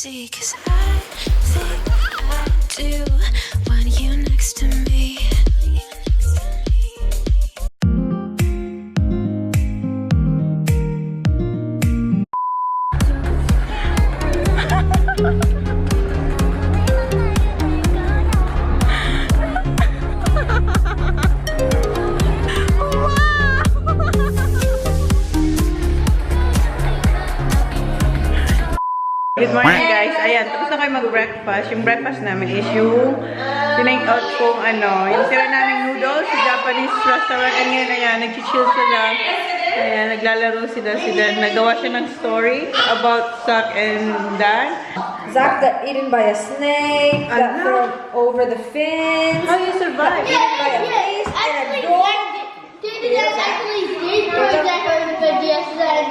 see, 'cause I think I do want you next to me. Good morning guys, ayan, tapos na kayo mag-breakfast. Yung breakfast namin is yung tinake out kong yung tira naming noodles sa Japanese restaurant. And ngayon, ayan, nag-chill sila. Ayan, naglalaro sila. Nagawa siya ng story about Zach and Dan. Zach got eaten by a snake, got thrown over the fence. How you survive? Eaten by a fish and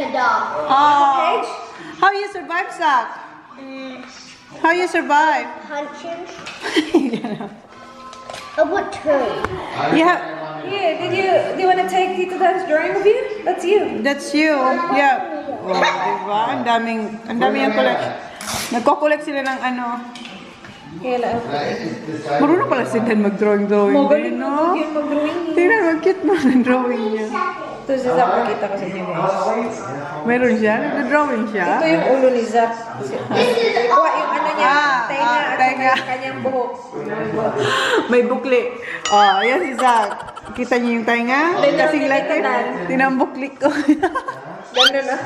a dog. Oh, how you survive, Zach? How you survive? Punching. I want two. Yeah. Yeah, do you want to take Tito Dan's drawing of you? That's you. That's you. Yeah. Oh, diba? Ang daming yung collection. Nagko-collect sila ng Kaya lang. Marunong pala si Dan mag-drawing din, no? Mag-drawing. Tingnan, mag-cute mo ang drawing niya. Ito si Zach, pakita ko sa inyo guys. Meron siya? Nag-drawing siya? Ito yung ulo ni Zach. Kuha yung niya, tenga at tenga. yung kanyang buhok. May bukli. Oh, yan si Zach. Kita niyo yung tenga? Kasing laki. Tinambukli ko. Ganda na.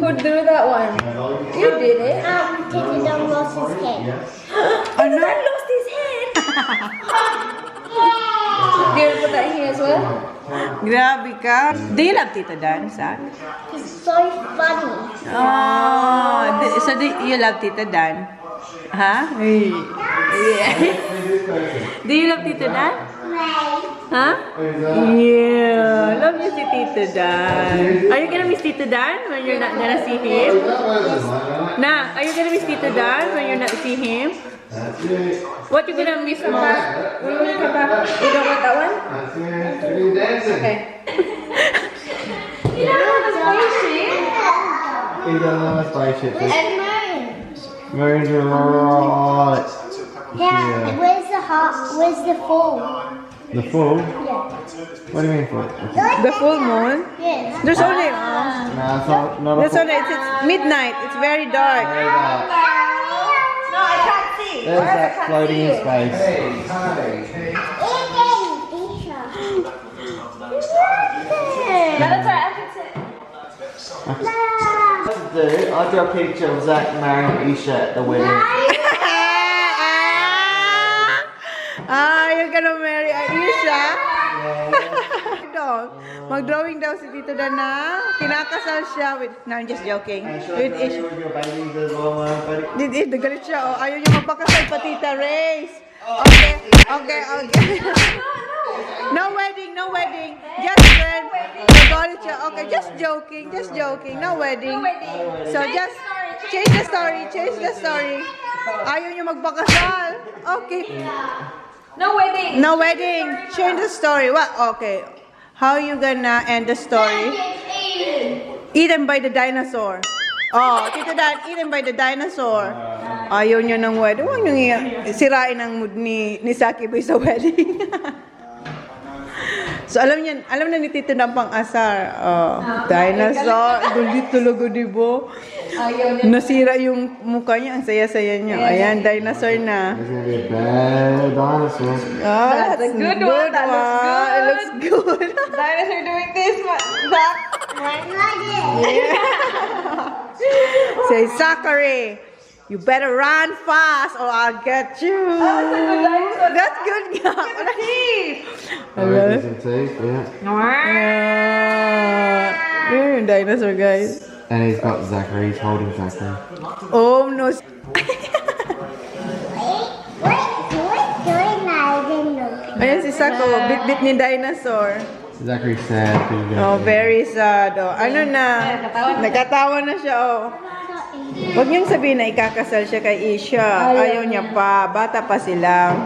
Who drew that one? You did it. Tito Dan lost his head. Ano? I lost his head. Do you put that here as well? Grabe ka. Do you love Tito Dan, Zach? He's so funny. Oh, so do you love Tito Dan? Huh? Yeah. Do you love Tito Dan? Huh? Yeah. Love you si Tito Dan. Are you gonna miss Tito Dan when you're not gonna see him? Nah, are you gonna miss Tito Dan when you're not see him? What you gonna miss most? When will you come back? You don't want that one? Okay. You don't want the spaceship? He doesn't have a spaceship. And mine. Very right. Yeah, where's the heart? Where's the full? The full? Yeah. What do you mean full? The full moon? Yes. There's only No, it's not a there's full. only it's midnight. It's very dark. There you go. No, I can't see. There's that floating in space. That's right, I can sit. I drew a picture of Zach marrying Isha at the wedding. You're gonna marry Aisha? Mag-drawing daw si Tito Dan na kinakasal siya with... No, I'm just joking. With Isha. Nagalit siya. Oh, ayaw niya magpakasal pa Tita Race. Okay. No wedding. Just friend. Nagalit siya. Okay, just joking. No wedding. So just change the story. Ayaw niya magpakasal. Okay. No wedding. Change the story. What? Okay. How you gonna end the story? Eaten by the dinosaur. Oh, Tito Dan, eaten by the dinosaur. Ayaw niya ng wedding. Huwag niyo sirain ang mood ni Saki Boy sa wedding. So alam na ni Tito Dan pang asar. Oh, dinosaur. Gulit talaga, diba? Nasira yung mukha niya. Ang saya-saya niya. Ayan, dinosaur na. There's gonna be a bad dinosaur. Oh, that's a good one. That looks It looks good. Dinosaur doing this, Zach. Say, Zachary, you better run fast or I'll get you. That's good. There's some teeth, yeah. Yung dinosaur, guys. And he's got Zachary. He's holding Zachary. Oh, no. Ayan si Sako, bit-bit ni dinosaur. Zachary's sad. Oh, very sad. Oh. Ano na? Nagkatawa na siya, oh. Huwag niyong sabihin na ikakasal siya kay Isha. Ayaw niya pa. Bata pa sila.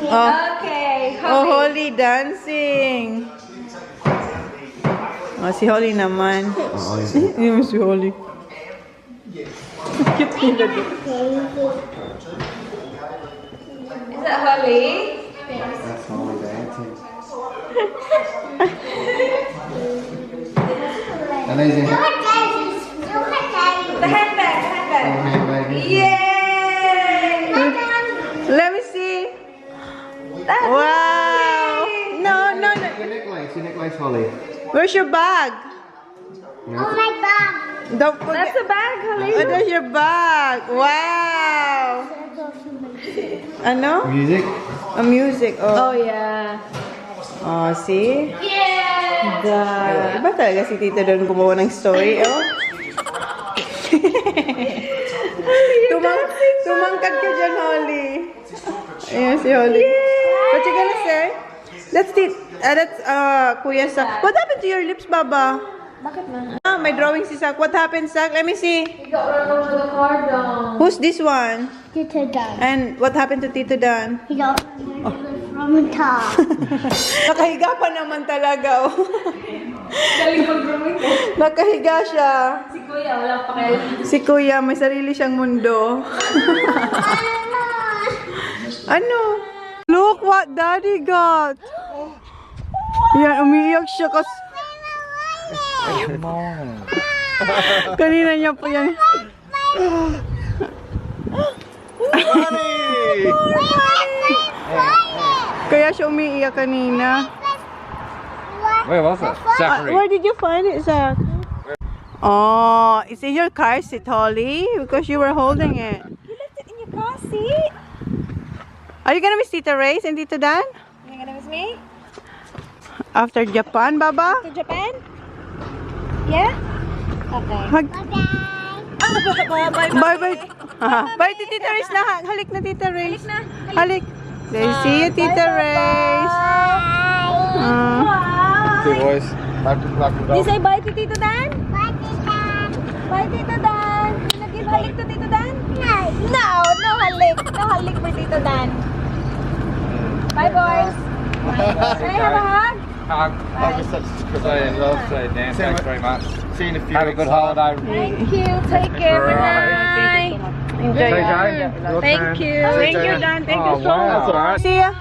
Oh. Okay. Oh, Holly dancing. Oh, si Holly naman. Hindi mo si Holly. Cute Tita Do. Is that Holly? That's Holly dancing. And there's your The handbag, handbag. Yay! Let me see. Wow. No. Your necklace, Holly. Where's your bag? Oh my God. Don't forget. That's a bag, Holly. Oh, there's your bag. Wow. Ano? Music. A music. Oh, Oh. yeah. Oh, see? Yeah. Iba talaga si Tita doon gumawa ng story, oh. Tumangkad ka dyan, Holly. Ayan si Holly. What you gonna say? That's Kuya Sak. What happened to your lips, Baba? Bakit na? Ah, may drawing si Sak. What happened, Sak? Let me see. You got run over the car down. Who's this one? Tito Dan. And what happened to Tito Dan? He got from the top. Nakahiga pa naman talaga, oh. Galing mag-grooming ka. Nakahiga siya. Si Kuya, wala pa kayo. Si Kuya, may sarili siyang mundo. Ano? Look what Daddy got. Yan, umiiyak siya kasi. Kanina niya po yan. Kaya siya umiiyak kanina. Where was it? Zachary. Where did you find it, Zach? Oh, it's in your car seat, Holly, because you were holding it. You left it in your car seat. Are you gonna miss Tita Ray's and Tito Dan? You're gonna miss me? After Japan, Baba? To Japan? Yeah? Okay. Hug. Bye-bye. Bye-bye. Bye, Tita Ray's na. Halik na, Tita Ray's. Halik. There, see you, Tita Ray's. Two boys. You say bye to Tito Dan? Bye, Tito Dan. You not give halik to Tito Dan? No, no halik. No halik for Tito Dan. Bye, boys. Can I have a hug? Because I love Dan. Thanks very much. See you in a few Have a good holiday. Thank you. Take care. Good night. Enjoy. Thank you. Thank you, Dan. Thank you so much. Wow. See ya.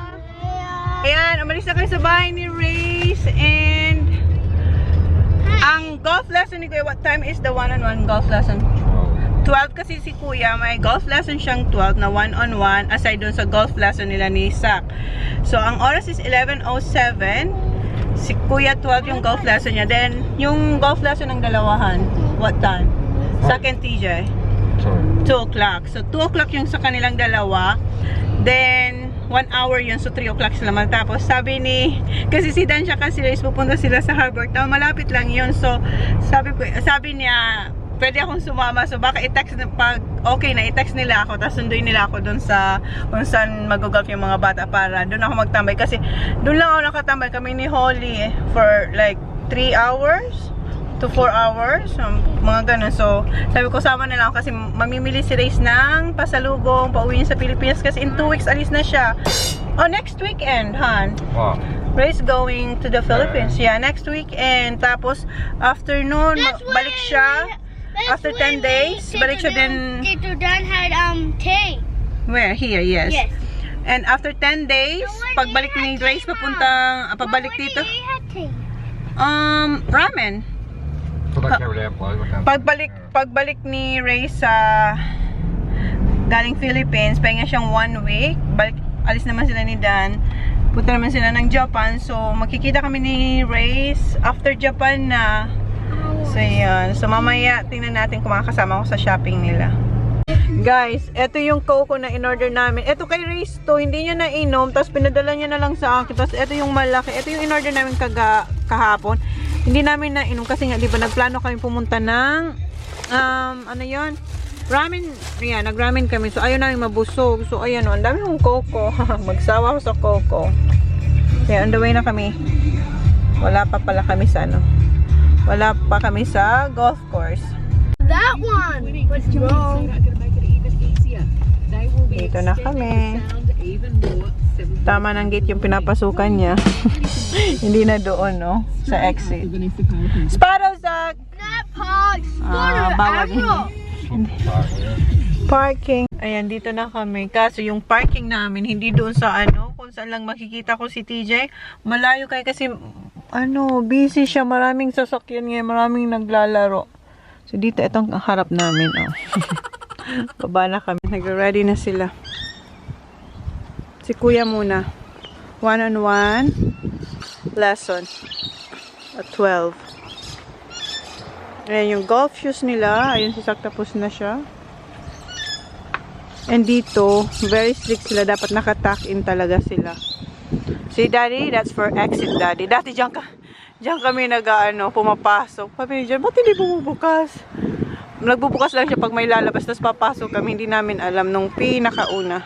Ayan, umalis na kayo sa bahay ni Race and ang golf lesson ni Kuya, what time is the one-on-one golf lesson? 12 kasi si Kuya, may golf lesson siyang 12 na one-on-one aside dun sa golf lesson nila ni Sak. So, ang oras is 11:07. Si Kuya 12 yung golf lesson niya. Then, yung golf lesson ng dalawahan, what time? Sak and TJ? 2 o'clock. So, 2 o'clock yung sa kanilang dalawa. Then, 1 hour yun. So, 3 o'clock sila matapos. Sabi ni, kasi si Dan siya kasi pupunta sila sa Harbor Town. Malapit lang yun. So, sabi niya, pwede akong sumama. So, baka i-text na pag okay na, i-text nila ako. Tapos sunduin nila ako dun sa kung saan mag-golf yung mga bata para dun ako magtambay. Kasi dun lang ako nakatambay kami ni Holly for like 3 hours to 4 hours. Mga ganun. So, sabi ko sama na lang ako kasi mamimili si Race ng pasalubong, pauwi niya sa Pilipinas kasi in 2 weeks alis na siya. Oh, next weekend, Han. Wow. Race going to the Philippines. Yeah, next weekend. Tapos, afternoon, balik siya. After 10 days, balik siya din. Tito Dan had tea. Where? Here, yes. Yes. And after 10 days, pagbalik ni Grace pabalik dito. He had tea. Ramen. Pagbalik ni Ray sa galing Philippines, pahinga siyang 1 week. Alis naman sila ni Dan. Punta naman sila ng Japan. So, makikita kami ni Ray after Japan na. So, yun. So, mamaya tingnan natin kung makakasama ko sa shopping nila. Guys, ito yung Coco na in-order namin. Ito kay Race to, hindi niya nainom. Tapos pinadala niya na lang sa akin. Tapos ito yung malaki. Ito yung in-order namin kahapon. Hindi namin nainom kasi nga, di ba, nagplano kami pumunta ng, ano yun? Ramen. Yan, nag-ramen kami. So, ayaw namin mabusog. So, ayan o, ang dami kong Coco. Magsawa ko sa Coco. Kaya, on the way na kami. Wala pa pala kami sa, wala pa kami sa golf course. That one was wrong. Dito na kami. Tama ng gate yung pinapasukan niya. Hindi na doon, no? Sa exit. Sparrow, Zach! That part. Bawal. Parking. Ayan, dito na kami. Kaso yung parking namin, hindi doon sa ano, kung saan lang makikita ko si TJ. Malayo kayo kasi, ano, busy siya. Maraming sasakyan ngayon, maraming naglalaro. So, dito, itong harap namin. Oh. Baba na kami. Nag-ready na sila. Si Kuya muna. One-on-one lesson. At 12. Ayan yung golf shoes nila. Ayan, tapos na siya. And dito, very strict sila. Dapat naka-tuck in talaga sila. See, Daddy? That's for exit, Daddy. Dati dyan kami pumapasok. Sabi niya, ba't hindi bumubukas? Nagbubukas lang siya pag may lalabas. Tapos papasok kami. Hindi namin alam nung pinakauna.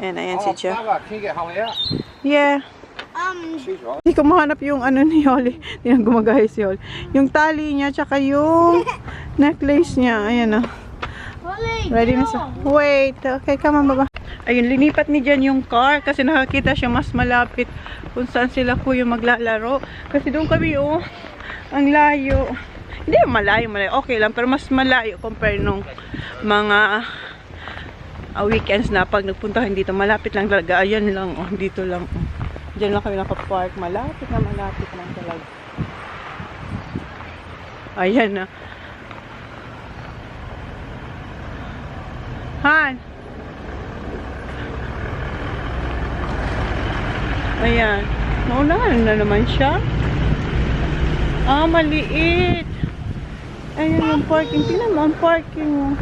Ayan si Tia. Can you get Holly out? Yeah. Hindi ko mahanap yung ano ni Holly. Hindi na gumagaya si Holly. Yung tali niya, tsaka yung necklace niya. Ayan na. Ready na siya. Wait. Okay, come on, baba. Ayun, linipat ni Jan yung car kasi nakakita siya mas malapit kung saan sila kuya maglalaro. Kasi doon kami, oh, ang layo. Hindi malayo. Okay lang, pero mas malayo compare nung mga weekends na pag nagpuntahan dito. Malapit lang talaga. Ayan lang, oh, dito lang. Oh. Diyan lang kami nakapark. Malapit lang talaga. Ayan na. Han. Ayan. Naunahan na naman siya. Ah, maliit. Ayan yung parking. Tingnan mo ang parking.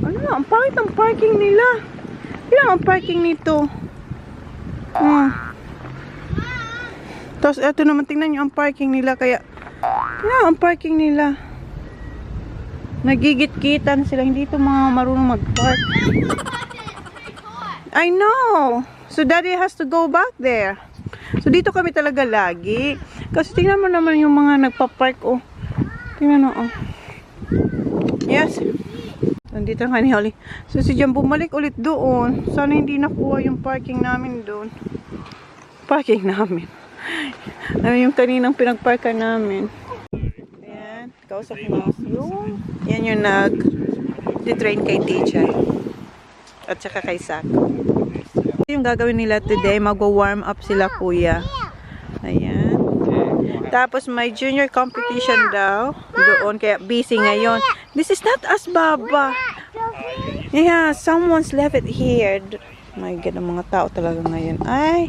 Ano na? Ang pangit ang parking nila. Tingnan ang parking nito. Tapos eto naman. Tingnan nyo ang parking nila. Kaya tingnan ang parking nila. Nagigit-gitan sila. Hindi ito mga marunong mag-park. I know. So, Daddy has to go back there. So, dito kami talaga lagi. Kasi tingnan mo naman yung mga nagpa-park. Oh. Tingnan mo. Oh. Yes. Nandito nga ni Holly. So, si Jan bumalik ulit doon. Sana hindi nakuha yung parking namin doon. Parking namin. Yung kaninang pinagparkan namin. Kausap mo yung yan yung nag-train kay teacher at saka kay Sak. Yung gagawin nila today, magwa-warm up sila kuya. Ayan. Tapos may junior competition daw doon, kaya busy ngayon. This is not us, Baba. Yeah, someone's left it here. My God, ang mga tao talaga ngayon. Ay,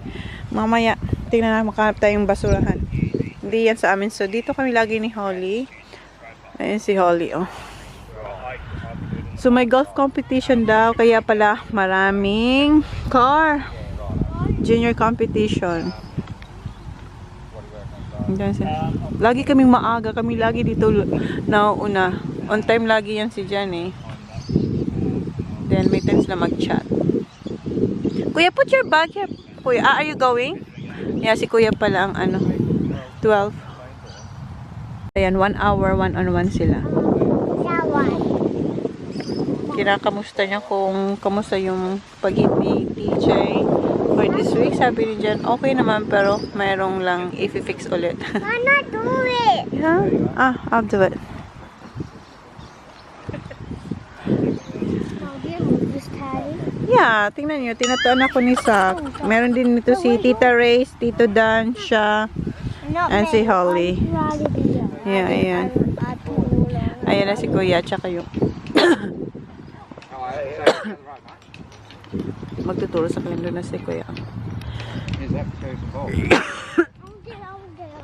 mamaya tingnan na makahanap tayong basurahan. Hindi yan sa amin. So dito kami lagi ni Holly. Ayan si Holly, oh. So, may golf competition daw. Kaya pala, maraming car. Junior competition. Lagi kaming maaga. Kami lagi dito nauuna. On time lagi yan si Jan, eh. Then, may times na mag-chat. Kuya, put your bag here. Kuya, are you going? Yeah, si Kuya pala ang 12. Ayan, 1 hour, one-on-one sila. Kinakamusta niya kung kamusta yung pag-eat ni TJ for this week. Sabi ni Jan, okay naman pero mayroong lang i-fix ulit. Mama, do it! Yeah? Ah, I'll do it. Yeah, tingnan niyo, tinatuan ako ni Sak. Meron din nito si Tita Reyes, Tito Dan, siya, and si Holly. Yeah, ayan. Ayan na si Kuya, tsaka yung magtuturo sa kalendar na si Kuya.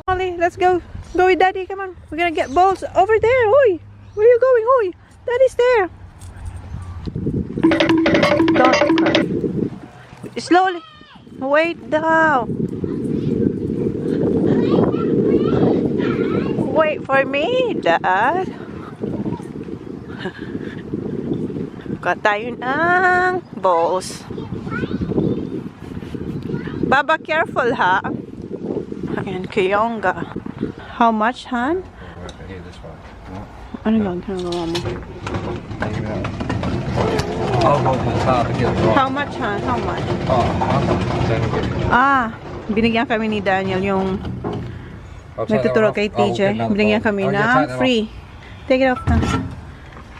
Holly, let's go. Go with Daddy, come on. We're gonna get balls over there. Hoy, where are you going? Hoy, Daddy's there. Don't cry. Slowly. Wait down. Wait for me, Dad. Buka tayo ng balls. Baba, careful ha. Ayan, Kiyonga. How much, Han? Ano lang ginagawa mo? How much, Han? How much? Ah, binigyan kami ni Daniel yung nagtuturo kay TJ. Binigyan kami ng free. Take it off na.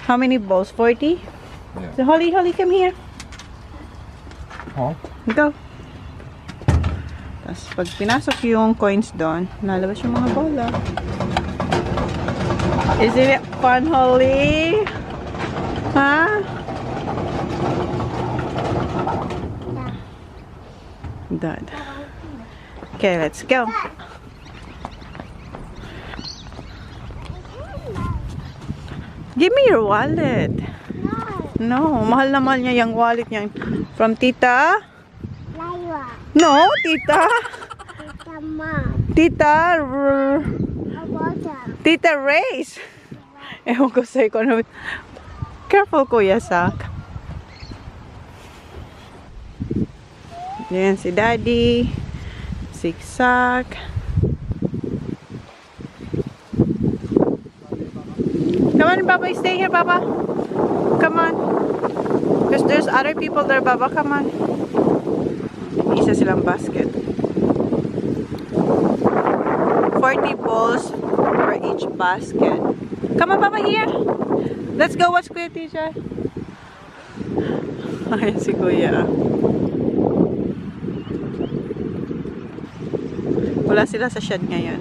How many balls? 40? Yeah. So Holly, come here. Huh? Go. Tapos pag pinasok yung coins doon, lalabas yung mga bola. Isn't it fun, Holly? Huh? Dad. Okay, let's go. Give me your wallet. No, mahal naman niya yung wallet niya. From Tita? Layla. No, Tita. Tita Mom. Tita. Water. Tita Race. Ewan ko sa economic. Careful, Kuya Sak. Yan si Daddy. Zigzag. Come on, Papa. Stay here, Papa. Come on. Because there's other people there, Papa. Come on. Isa silang basket. 40 balls for each basket. Come on, Papa, here. Let's go watch Kuya Teacher. Ayan si Kuya. Wala sila sa shed ngayon.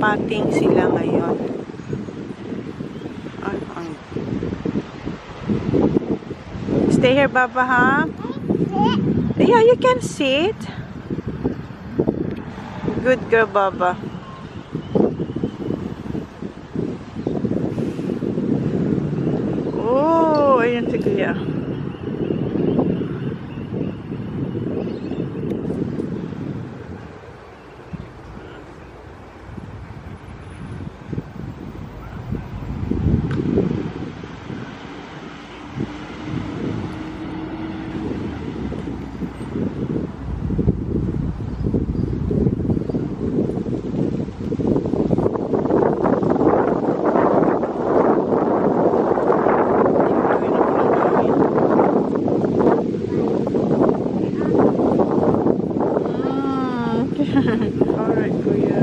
Pating sila ngayon. Stay here, Baba, huh? Yeah, you can sit. Good girl, Baba. Oh, ayan si Kuya. Alright, Kuya.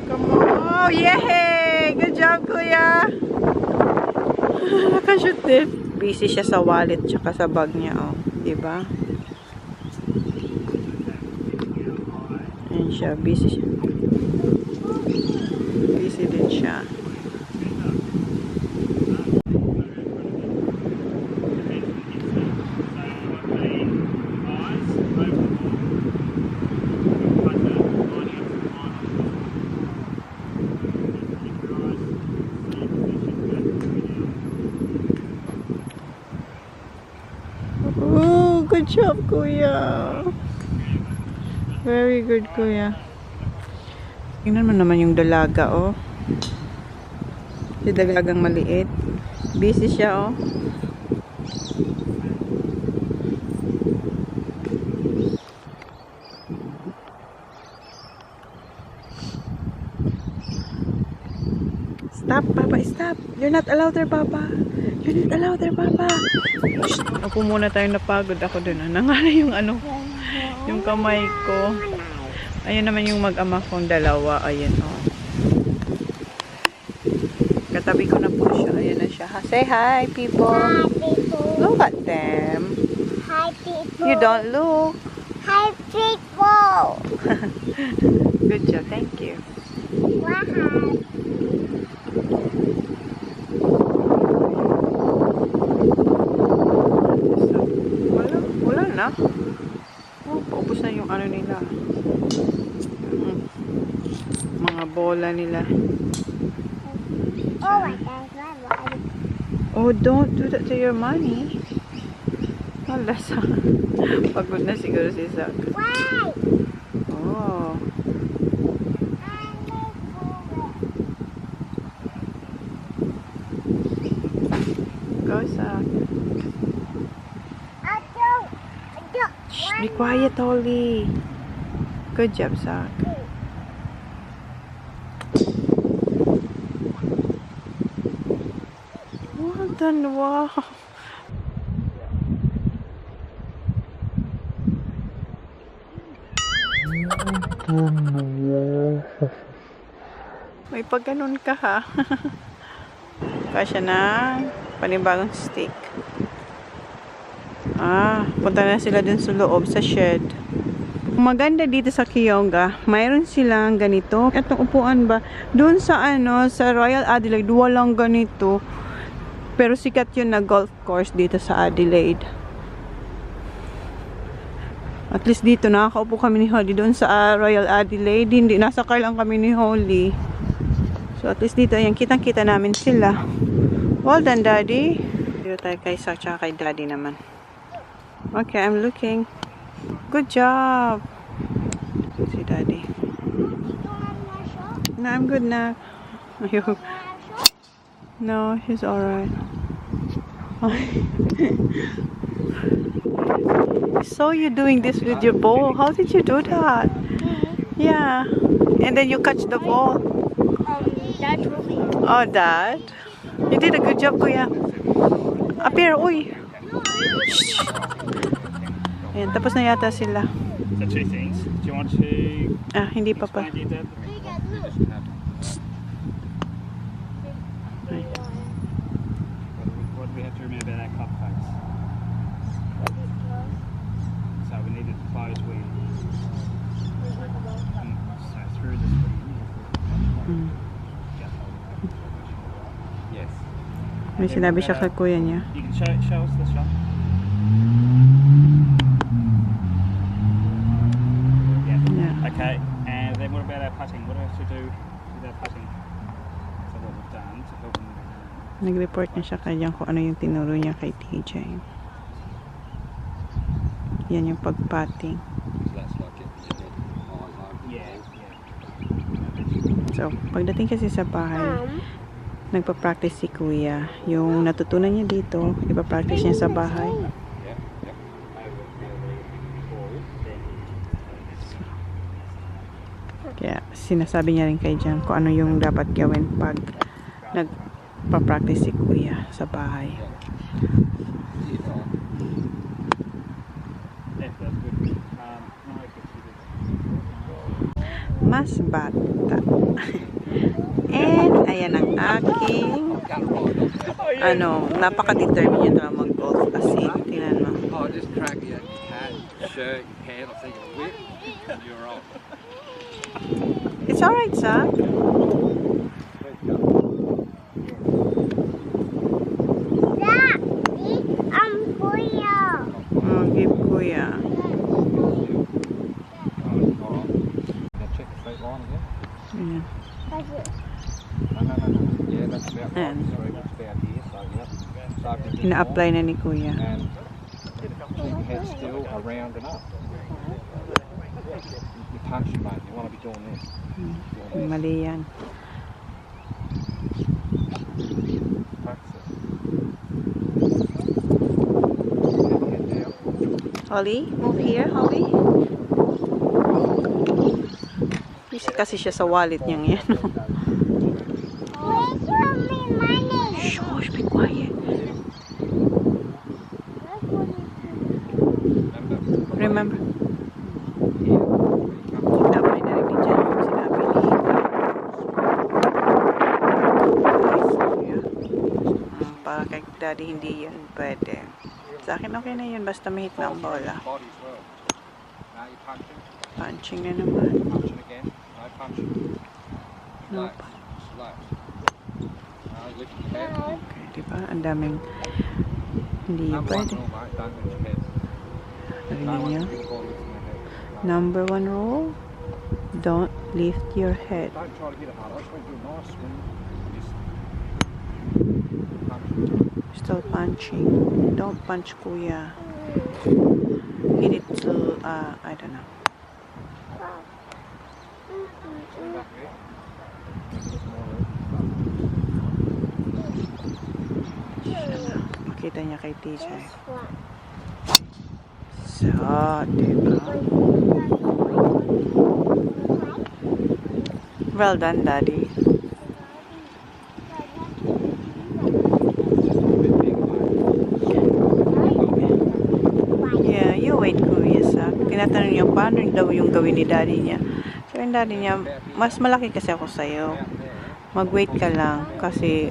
Come on. Yay! Good job, Kuya. Nakashoot din. Busy siya sa wallet tsaka sa bag niya, oh. Diba? Ayan siya. Busy siya. Busy din siya. Oh, good job, Kuya. Very good, Kuya. Tingnan mo naman yung dalaga, oh. Yung dalagang maliit. Busy siya, oh. Stop, Papa, stop. You're not allowed there, Papa. You're not allowed there, Papa. Shh, ako muna tayo, napagod ako dun. Nangala yung ano, yung kamay ko. Ayun naman yung mag-ama kong dalawa. Ayan, oh. Katabi ko na po siya. Ayan na siya. Say hi, people. Hi, people. Look at them. Hi, people. You don't look. Hi, people. Good job. Thank you. Wow. Wala na. Oh, paubos na yung ano nila. Mga bola nila. Oh my God. Oh, don't do that to your money. Wala sa. Pagod na siguro si Zach. Why? Oh. Go, Zach. Shh, be quiet, Holly. Good job, Zach. Well done, wow. May pagganon ka ha. Kasya na panibagong stick. Punta na sila dun sa loob sa shed. Maganda dito sa Kionga, mayroon silang ganito. Itong upuan ba? Doon sa sa Royal Adelaide, walang ganito. Pero sikat yun na golf course dito sa Adelaide. At least dito, nakakaupo kami ni Holly. Doon sa Royal Adelaide, hindi. Nasa car lang kami ni Holly. So, at least dito, ayan, kitang-kita namin sila. Well done, Daddy. Dito tayo kay Sak, tsaka kay Daddy naman. Okay, I'm looking. Good job. Si Daddy. No, I'm good na. No, he's alright. I saw you doing this with your ball. How did you do that? Yeah. And then you catch the ball. Dad told me. Oh, Dad. You did a good job, Kuya. Up here, uy. Shh. Ayan, tapos na yata sila. So two things. Do you want to Hindi pa pa. explain to your dad? What do we have to remember about our cupcakes? So we need to close with so through the screen. Yes. May sinabi siya kay Kuya niya. You can show us the shot. Yeah. Okay, and then what about our putting? What do we have to do with our putting? So what we've done to help them. Nag-report na siya kay Jan kung ano yung tinuro niya kay TJ. Yan yung pagpatting. Yeah. So, pagdating kasi sa bahay, nagpa-practice si Kuya. Yung natutunan niya dito, ipa-practice niya sa bahay. Kaya sinasabi niya rin kay Jan kung ano yung dapat gawin pag nagpa-practice si Kuya sa bahay. Mas bata. And ayan ang aking napaka-determined na mag-golf kasi tingnan mo. Oh, just crack your hat, shirt, your pants, I think a whip, and you're off. It's alright, Zach. Dad, I'm Kuya. Give Kuya. Now check the straight line again. Ayan. No. Yeah, that's about right. And Sorry, that's about here. So, yep. So if you do ina-apply na ni Kuya. and keep your head still, around and up. You punch, mate. You want to be doing this. Mali yan. Practice it. Head down. Holly, move here, Holly. Busy kasi siya sa wallet niyang yan. Where's your money? Shush, be quiet. Remember? Dapat na rin dyan yung sinabi ni para kay Daddy hindi yan pwede. Sa akin okay na yun, basta mahit na ang bola. Body as well. Now you're punching. Punching na naman. Punching again. No punching. No. Slow. Lift your head. Okay, diba? Ang daming hindi Number one pwede. rule, mate. Don't lift your head. No Narinig one's niyo? been called lifting their head. Number 1 rule, don't lift your head. Don't try to hit it hard. I just want to do a nice swing. Just punch. Still punching. Don't punch, Kuya. Hit it till, I don't know. Swing back there. Makita niya kay TJ. So, diba? Well done, Daddy. Yeah, you wait, Kuya, sa. Tinatanong niyo, paano daw yung gawin ni daddy niya. So, yung daddy niya, mas malaki kasi ako sa'yo. Mag-wait ka lang kasi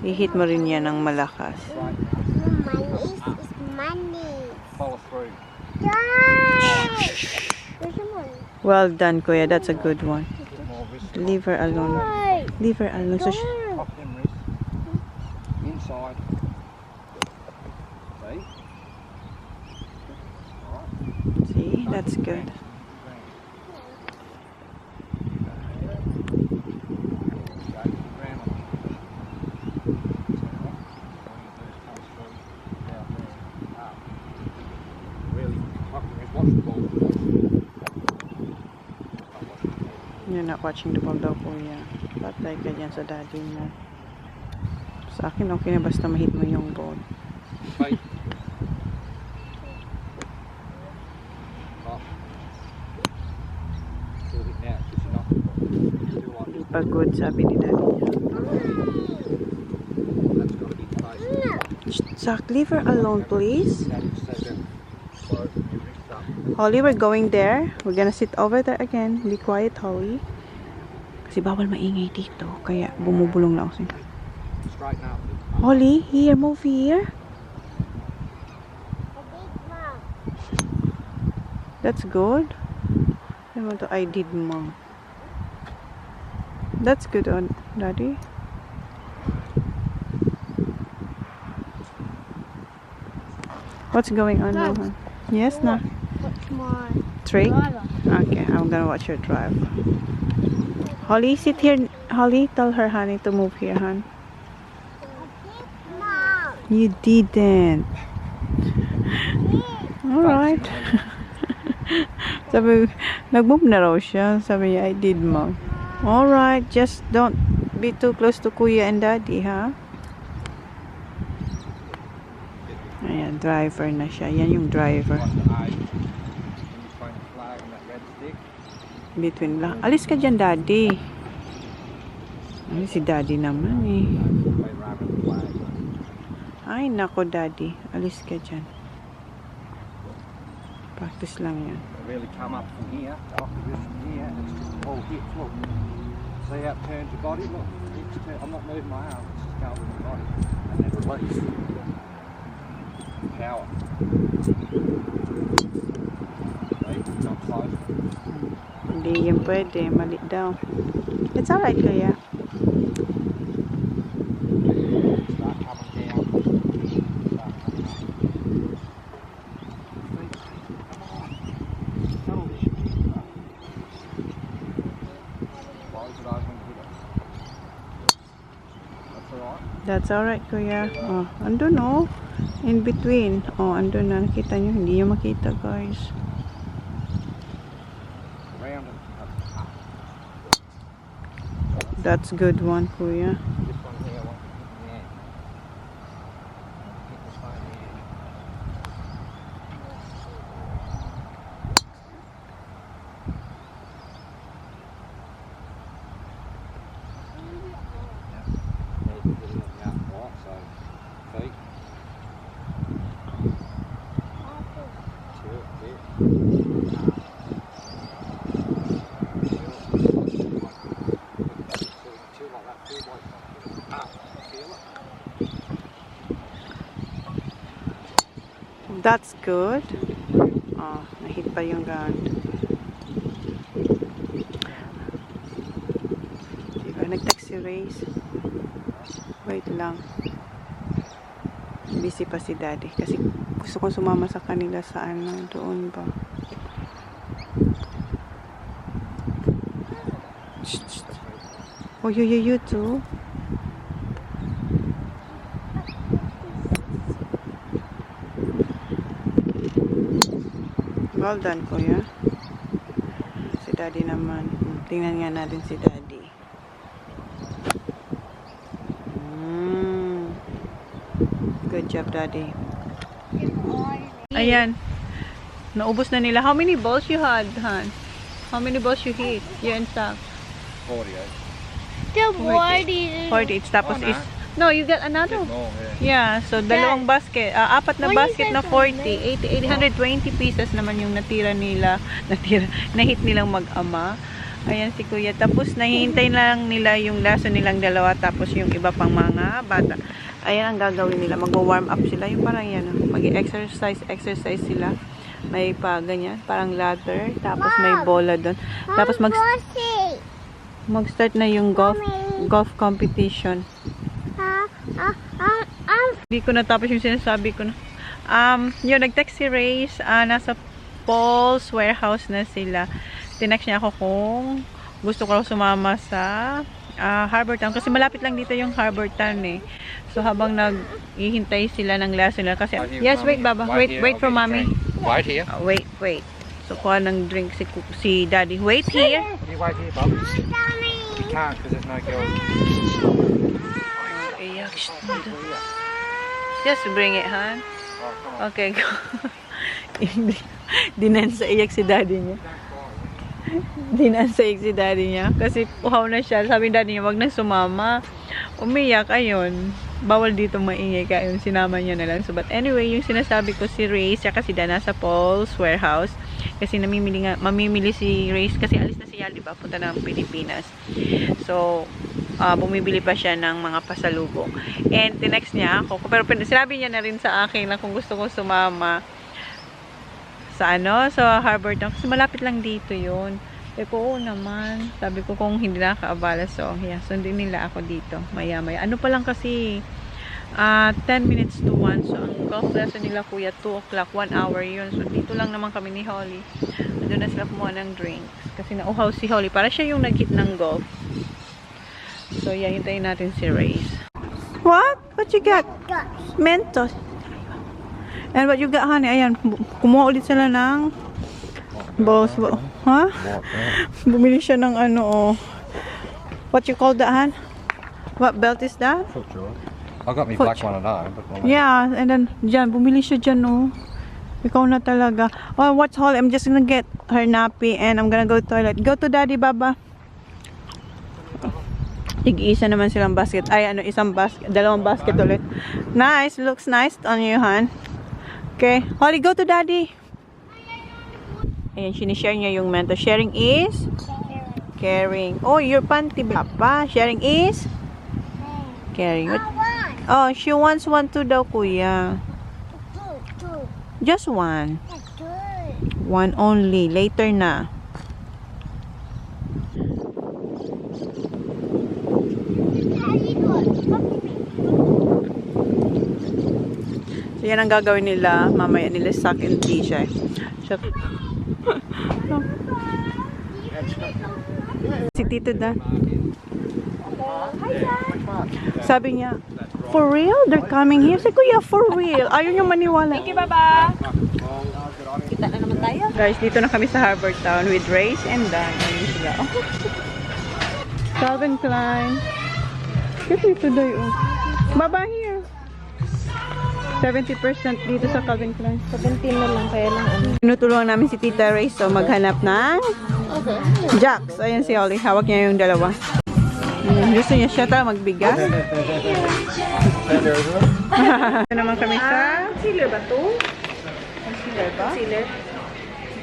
i-hit mo rin yan ng malakas. Money is money. Follow through. Yay! There's someone. Well done, Kuya. That's a good one. More wrist. Leave her alone. Leave her alone. So, Pop them wrists. Inside. See? see, that's good. You're not watching the ball daw, Kuya. Patay ka dyan sa daddy mo. Sa akin, okay na basta ma-hit mo yung ball. Hindi pa good, sabi ni daddy niya. Zach, leave her alone, please. Holly, we're going there. We're gonna sit over there again. Be quiet, Holly. Kasi bawal maingay dito. Kaya bumubulong lang ako. Holly, here, move here. That's good. I did, Mom. That's good, Daddy. What's going on now? Huh? Yes, na. What's more? Three? Okay, I'm gonna watch your drive. Holly, sit here. Holly, tell her, honey, to move here, hon. Mom. You didn't. Alright. Sabi, nag-move na raw siya. Sabi niya, I did, Mom. Alright, just don't be too close to Kuya and Daddy, ha? Ayan, driver na siya. Yan yung driver. Between lang. Alis ka dyan, Daddy. Ay, si Daddy naman eh. Ay, nako, Daddy. Alis ka dyan. Practice lang yan. Really come up from here, after this from here, and it's just all hips, look. See how it turns your body? Look, hips turn. I'm not moving my arms, it's just going with my body. And then release. Power. See, not close. Hindi yan pwede. Mali daw. It's alright, Kuya. Start coming down. Start coming up. That's alright, Kuya. Oh, andun oh. In between. Oh, andun na. Nakita nyo? Hindi nyo makita, guys. Around and up. That's good one, Kuya. This one here, one. Yeah. Hit this one here. That's good. Oh, nahit pa yung gun. Diba, nag-text si Race. Wait lang. Busy pa si Daddy. Kasi gusto kong sumama sa kanila sa ano, doon ba. Shh. Oh, you too. Well done, Kuya. Si Daddy naman. Tingnan nga natin si Daddy. Good job, Daddy. Ayan. Naubos na nila. How many balls you had, Han? How many balls you hit? You and Sam? 48. The 40. 48. Tapos is No, you got another. More, yeah. Yeah, so dalawang basket, apat na basket na 40, 820 pieces naman yung natira nila, nahit nilang mag-ama. Ayan si Kuya. Tapos nahihintay lang nila yung laso nilang dalawa, tapos yung iba pang mga bata. Ayan ang gagawin nila, mag-warm up sila, yung parang yan, mag-exercise sila. May pa ganyan, parang ladder, tapos may bola doon. Tapos mag-start na yung golf competition. Hindi ko natapos yung sinasabi ko na. Yun, nag-text si Reyes, nasa Paul's warehouse na sila. Tinext niya ako kung gusto ko sumama sa Harbor Town. Kasi malapit lang dito yung Harbor Town eh. So habang naghihintay sila ng laso nila. Kasi, yes, wait Baba. Wait for mommy. Wait here. Wait. So kuha ng drink si Daddy. Wait here. Can you wait here, Bob? You can't because there's no girls. Iyak. Just bring it, Han. Okay, go. Dinansa iyak si Daddy niya. Dinansa iyak si Daddy niya. Kasi uhaw na siya. Sabi ni Daddy niya, wag na sumama. Umiyak, ayun. Bawal dito maingay ka. Yung sinama niya na lang. So, but anyway, yung sinasabi ko si Reyes, siya kasi dana sa Paul's warehouse. Kasi mamimili si Reyes. Kasi alis na siya, di ba? Punta ng Pilipinas. So, bumibili pa siya ng mga pasalubong. And tinext niya ako. Pero sinabi niya na rin sa akin na kung gusto ko sumama sa sa Harbor Town. Kasi malapit lang dito yun. Sabi ko, oo naman. Sabi ko kung hindi nakaabala. So, yeah, sundin nila ako dito. Maya-maya. Ano pa lang kasi 10 minutes to 1. So, ang golf lesson nila kuya 2 o'clock. 1 hour yun. So, dito lang naman kami ni Holly. Doon na sila kumuha ng drinks. Kasi nauhaw si Holly. Para siya yung nag-hit ng golf. So, yeah, hintayin natin si Reyes. What? What you got? Mentos. And what you got, honey? Ayan, kumuha ulit sila ng balls. Ha? Bumili siya ng what you call that, Han? What belt is that? I got me black one at home. But Yeah, and then, dyan, bumili siya dyan, Ikaw na talaga. Oh, what's Holly? I'm just gonna get her nappy and I'm gonna go to toilet. Go to Daddy, Baba. Tig-isa naman silang basket. Ay, isang basket. Dalawang basket ulit. Nice. Looks nice on you, Han. Okay. Holly, go to Daddy. Ayan, sinishare niya yung mento. Sharing is? Caring. Oh, your panty pa. Sharing is? Caring. Oh, she wants one too daw, kuya. Just one. One only. Later na. So, yan ang gagawin nila. Mamaya nila suck and tea siya. So, si Tito Dan. Sabi niya, for real? They're coming here? Sabi ko, yeah, for real. Ayaw niyo maniwala. Thank you, Baba. Kita na naman tayo. Guys, dito na kami sa Harbor Town with Reyes and Dan. Ayun sila. Oh. Calvin Klein. Get me today, Baba here. 70% dito sa Calvin Klein. 17 na lang, kaya lang Tinutulungan namin si Tita Reyes maghanap ng Jacks. Ayan si Holly. Hawak niya yung dalawa. Gusto niya siya talaga magbigas. Ito naman kami sa Sealer ba to? Sealer ba? Sealer.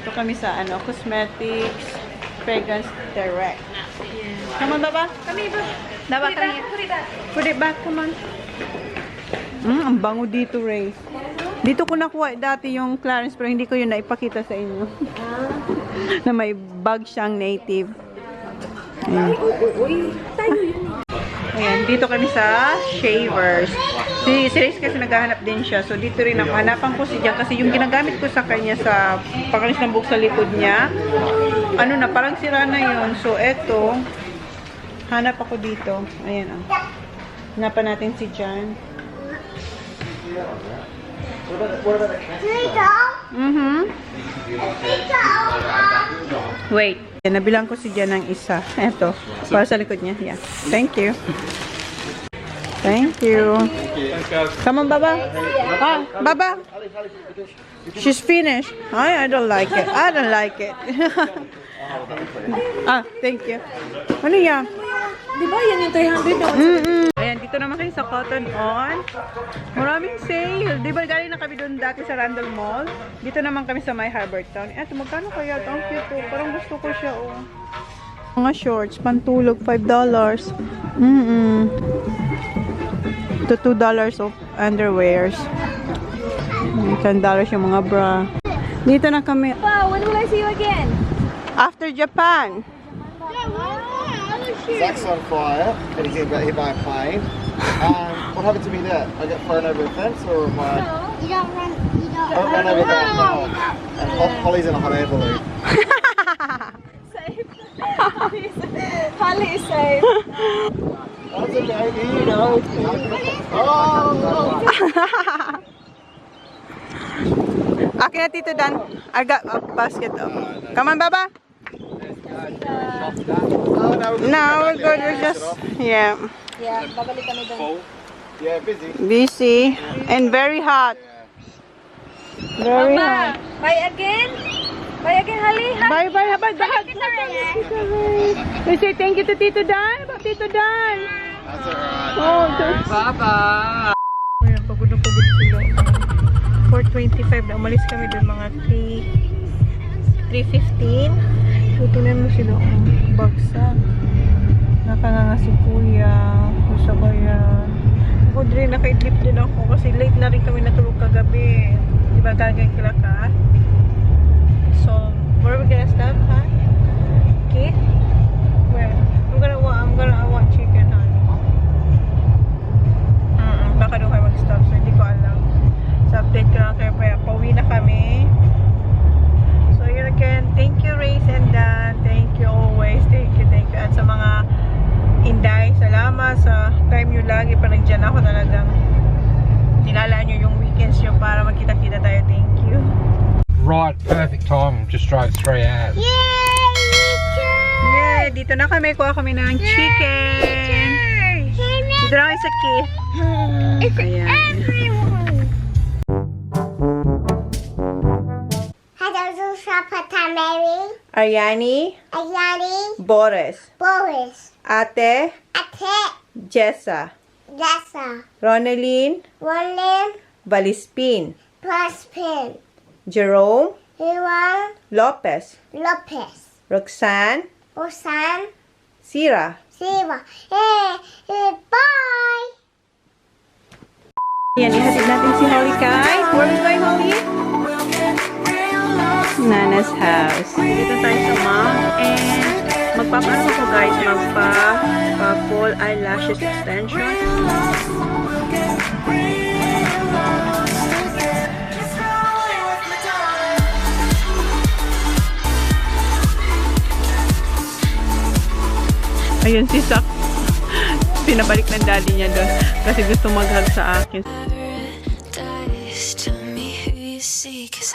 Ito kami sa cosmetics, fragrance direct. Come on, Baba. Kami ba? Baba, kami. Put it back, come on. Ang bango dito, Ray. Dito ko nakuha dati yung Clarence pero hindi ko yun naipakita sa inyo. Na may bag siyang native. Ayan. Ayan, dito kami sa shavers. Si Reyes kasi naghahanap din siya. So, dito rin ako. Hanapan ko si Jack kasi yung ginagamit ko sa kanya sa pakalis ng buhok sa likod niya, parang sira na yun. So, eto, hanap ako dito. Ayan, hanapan natin si John. Wait. Nabilang ko si Jan ng isa. Eto. Para sa likod niya. Yeah. Thank you. Thank you. Come on, Baba. Baba. She's finished. I don't like it. I don't like it. Thank you. Ano yan? Di ba yan yung 300 na? Ayan, Ayan, dito naman kayo sa Cotton On. Maraming sale. Di ba galing na kami doon dati sa Randall Mall? Dito naman kami sa My Harbor Town. Eto, magkano kaya ito? Ang cute to. Parang gusto ko siya, oh. Mga shorts, pantulog, $5. Ito, $2 of underwears. $10 yung mga bra. Dito na kami. Pa, when will I see you again? After Japan. Zach's on fire, and he's getting hit by a plane. What happened to me there? I got thrown over a fence, or am I? You don't run. You don't I ran over that. No. And Holly's in a hot air balloon. Safe. Holly is safe. That's a baby, you know. Oh! Akin na, Tito Dan. I got a basket of. Come on, Baba. No, we're good. We're just, yeah. Yeah, babalik kami doon. Yeah, busy. Busy and very hot. Very hot. Bye again. Bye again, Holly. Bye, bye. Bye, bye. We say thank you to Tito Dan. Tito Dan. That's alright. Oh, Bye-bye. ayan, pagod na pagod sila. 4:25 na. Umalis kami doon mga 3:15. So, tinan mo sila. Bagsak. Nakanganga si Kuya. Gusto ko yan. Ako din, nakaidlip din ako. Kasi late na rin kami natulog kagabi. Diba gagawin kila ka? So, where are we gonna stop, huh? Okay? Where? I'm gonna want chicken, honey. Baka doon kayo mag-stop. So, hindi ko alam. So, update ko lang kayo. Pauwi na kami. So, yun again. Thank you, Race and Dan. Thank you always. Thank you, thank you. At sa mga Inday, salamat sa time nyo lagi. Pa nagdyan ako talagang tinalaan nyo yung weekends nyo para magkita-kita tayo. Thank you. Right, perfect time. Just drove 3 hours. Yay! Dito na kami. Kuha kami ng chicken. Dito na kami sa Keith. Ayan. Hello, Papa Mary. Ariani, Ayani. Boris, Boris. Ate, Ate. Jessa, Dessa. Ronaline, Roland. Valispin, Pluspin. Jerome, Iwan. Lopez, Lopez. Roxanne, Osan. Sira. Siva. Bye. Yan, ihatid natin si Holly kay. Where are we going, Holly? Nana's house. Dito tayo sa mom. And magpapaano ko guys, magpa-full eyelashes extension. Ayun si Sak. Pinabalik ng daddy niya doon kasi gusto mag-hug sa akin. Paradise, tell me who you see, 'cause